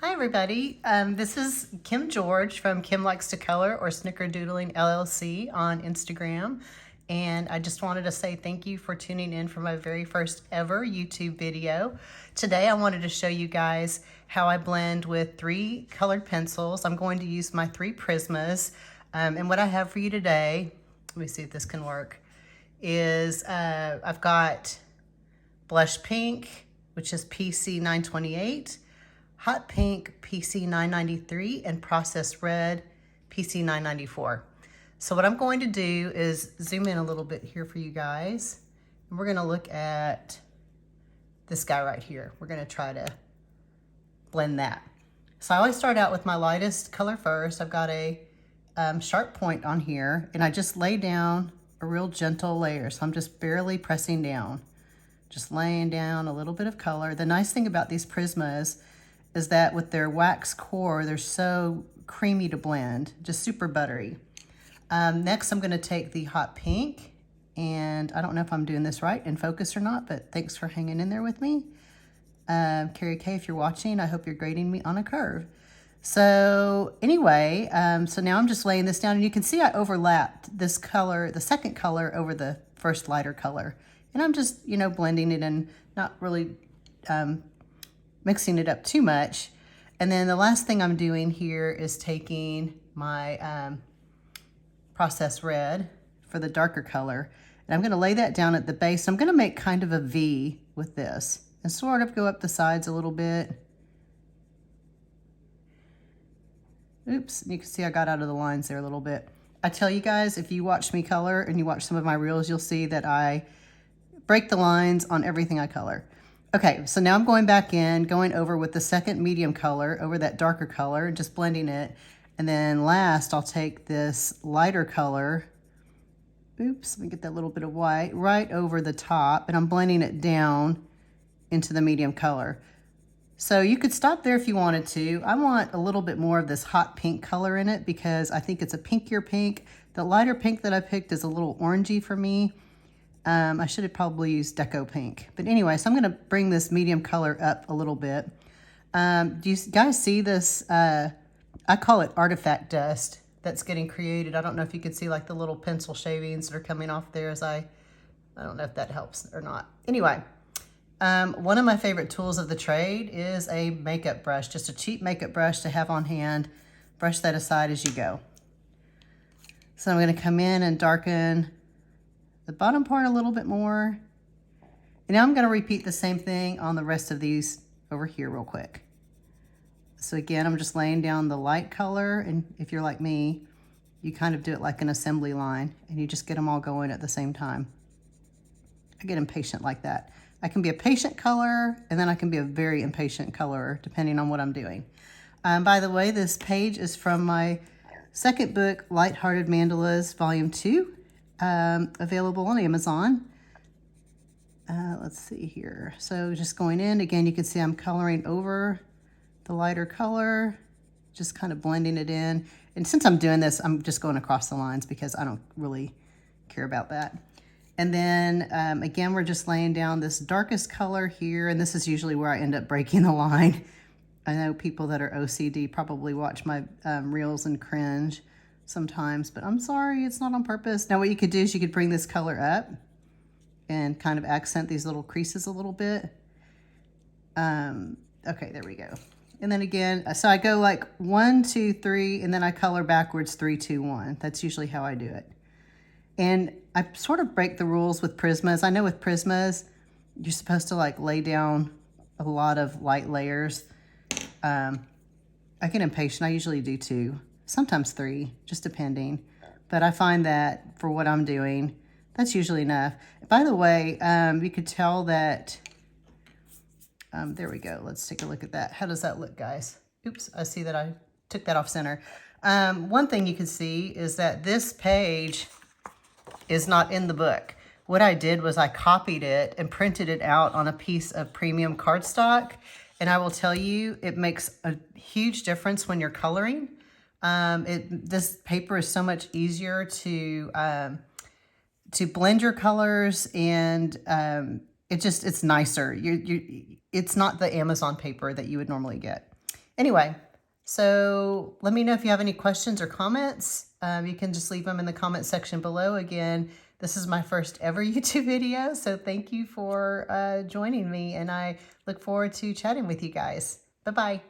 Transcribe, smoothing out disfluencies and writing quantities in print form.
Hi everybody, this is Kim George from Kim Likes to Color or Snickerdoodling LLC on Instagram, and I just wanted to say thank you for tuning in for my very first ever YouTube video. Today I wanted to show you guys how I blend with 3 colored pencils. I'm going to use my 3 Prismas, and what I have for you today, let me see if this can work, is I've got Blush Pink, which is PC928, Hot Pink PC993, and Processed Red PC994. So what I'm going to do is zoom in a little bit here for you guys. And we're going to look at this guy right here. We're going to try to blend that. So I always start out with my lightest color first. I've got a sharp point on here, and I just lay down a real gentle layer. So I'm just barely pressing down, just laying down a little bit of color. The nice thing about these Prismas is that with their wax core, they're so creamy to blend, just super buttery. Next, I'm gonna take the hot pink, and I don't know if I'm doing this right in focus or not, but thanks for hanging in there with me. Carrie K, if you're watching, I hope you're grading me on a curve. So anyway, so now I'm just laying this down, and you can see I overlapped this color, the second color, over the first lighter color. And I'm just, blending it and not really mixing it up too much. And then the last thing I'm doing here is taking my processed red for the darker color, and I'm going to lay that down at the base. I'm going to make kind of a V with this and sort of go up the sides a little bit. Oops, you can see I got out of the lines there a little bit. I tell you guys, if you watch me color and you watch some of my reels, you'll see that I break the lines on everything I color. Okay, so now I'm going back in, going over with the second medium color over that darker color and just blending it. And then last, I'll take this lighter color, oops, let me get that little bit of white, right over the top, and I'm blending it down into the medium color. So you could stop there if you wanted to. I want a little bit more of this hot pink color in it because I think it's a pinkier pink. The lighter pink that I picked is a little orangey for me. I should have probably used Deco Pink. But anyway, so I'm going to bring this medium color up a little bit. Do you guys see this? I call it artifact dust that's getting created. I don't know if you can see like the little pencil shavings that are coming off there as I don't know if that helps or not. Anyway, one of my favorite tools of the trade is a makeup brush, just a cheap makeup brush to have on hand. Brush that aside as you go. So I'm going to come in and darken the bottom part a little bit more. And now I'm going to repeat the same thing on the rest of these over here real quick. So again, I'm just laying down the light color, and if you're like me, you kind of do it like an assembly line, and you just get them all going at the same time. I get impatient like that. I can be a patient colorer, and then I can be a very impatient colorer, depending on what I'm doing. By the way, this page is from my second book, Lighthearted Mandalas, Volume 2. Available on Amazon. Let's see here. So just going in, again, you can see I'm coloring over the lighter color, just kind of blending it in. And since I'm doing this, I'm just going across the lines because I don't really care about that. And then again, we're just laying down this darkest color here, and this is usually where I end up breaking the line. I know people that are OCD probably watch my reels and cringe sometimes, but I'm sorry, it's not on purpose. Now what you could do is you could bring this color up and kind of accent these little creases a little bit. Okay, there we go. And then again, so I go like 1, 2, 3, and then I color backwards 3, 2, 1. That's usually how I do it. And I sort of break the rules with Prismas. I know with Prismas, you're supposed to like lay down a lot of light layers. I get impatient. I usually do 2. Sometimes 3, just depending. But I find that for what I'm doing, that's usually enough. By the way, you could tell that, there we go. Let's take a look at that. How does that look, guys? Oops, I see that I took that off center. One thing you can see is that this page is not in the book. What I did was I copied it and printed it out on a piece of premium cardstock. And I will tell you, it makes a huge difference when you're coloring. This paper is so much easier to blend your colors, and it's nicer. It's not the Amazon paper that you would normally get. Anyway, so let me know if you have any questions or comments. You can just leave them in the comment section below. Again, this is my first ever YouTube video, so thank you for joining me, and I look forward to chatting with you guys. Bye-bye.